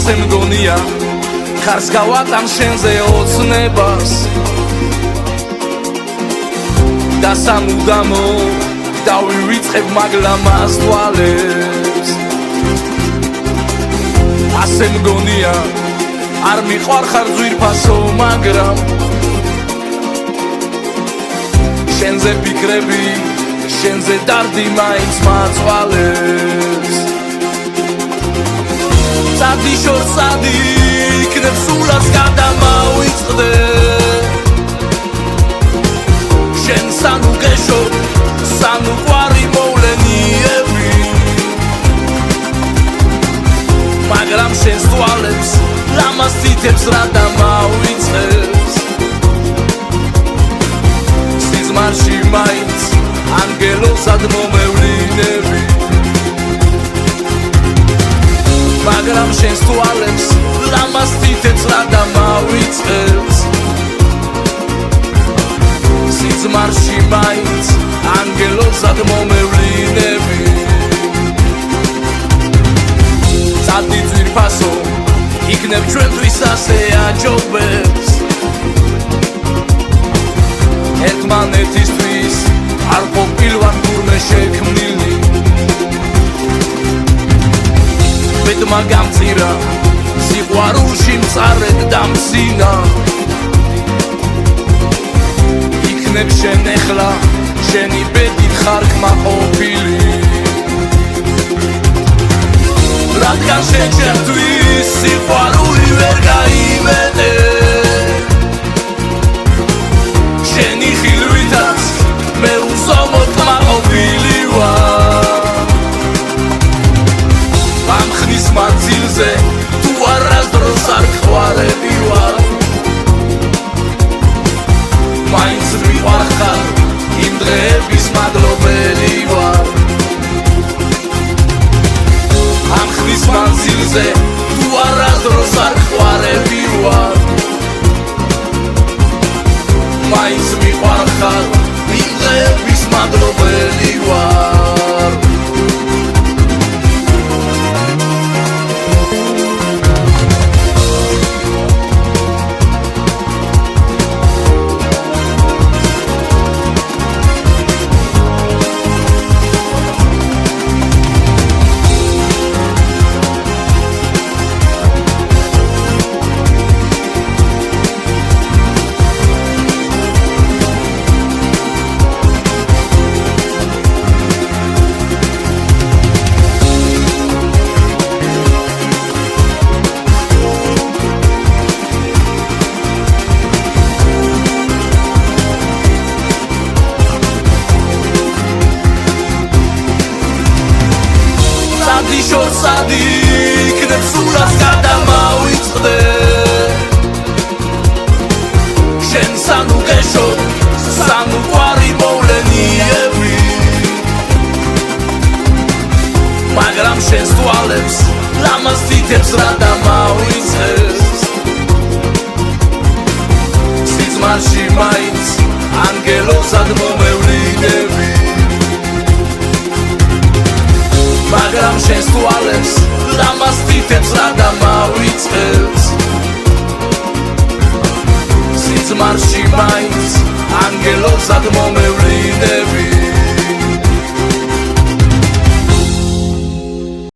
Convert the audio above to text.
ასე მგონია ხარს გავატან შენზე ოცნებას და სამუდამო დავივიწყებ მაგლამას თვალებს ასე მგონია არ მიყვარხარ ძვირფასო მაგრამ შენზე ფიქრები შენზე დარდი მაინც მაწვალებს სადი შორსადი იქნებ სულაც გადამავიწყდე შენ სანუ გეშო სანუ ყვარი მოვლენიები მაგრამ შენს თვალებს ლამას თითებს რა დამავიწყებს სიზმარში მაინც ანგელოსად მომევლინები მაგრამ შენს თვალებს ლამას თითებს რა დამავიწყებს სიზმარში მაინც ანგელოსად მომევლინები წადი ძვირფასო იქნებ ჩვენთვის ასე აჯობებს ერთმანეთისთვის არ ყოფილვარ თურმე შექმნილი ბედმა გამწირა სიყვარულში მწარედ დამსინა იქნებ შენ ეხლა შენი ბედით ხარ კმაყოფილი რადგან შენ ჩემთვის სიყვარული ვერ გაიმეტე შენი ხილვითაც მე უსომოდ კმაყოფილი ვარ ამ ხნის მანძილზე თუ არასდროს არ გხვარები ვარ მაინც მიყვარხარ იმ დღეების მადლობელი ვარ ამ ხნის მანძილზე თუ არასდროს არ გხვარები ვარ მაინც მიყვარხარ იმ დღეების მადლობელი ვარ შორსადი იქნებ სულაც გადამავიწყდე შენ სანუ გეშო სანუ ყვარი მოვლენიები მაგრამ შენს თვალებს ლამას თითებს რა დამავიწყებს სიზმარში მაინც ანგელოსად მომევლინები მაგრამ შენს თვალებს ლამას თითებს რა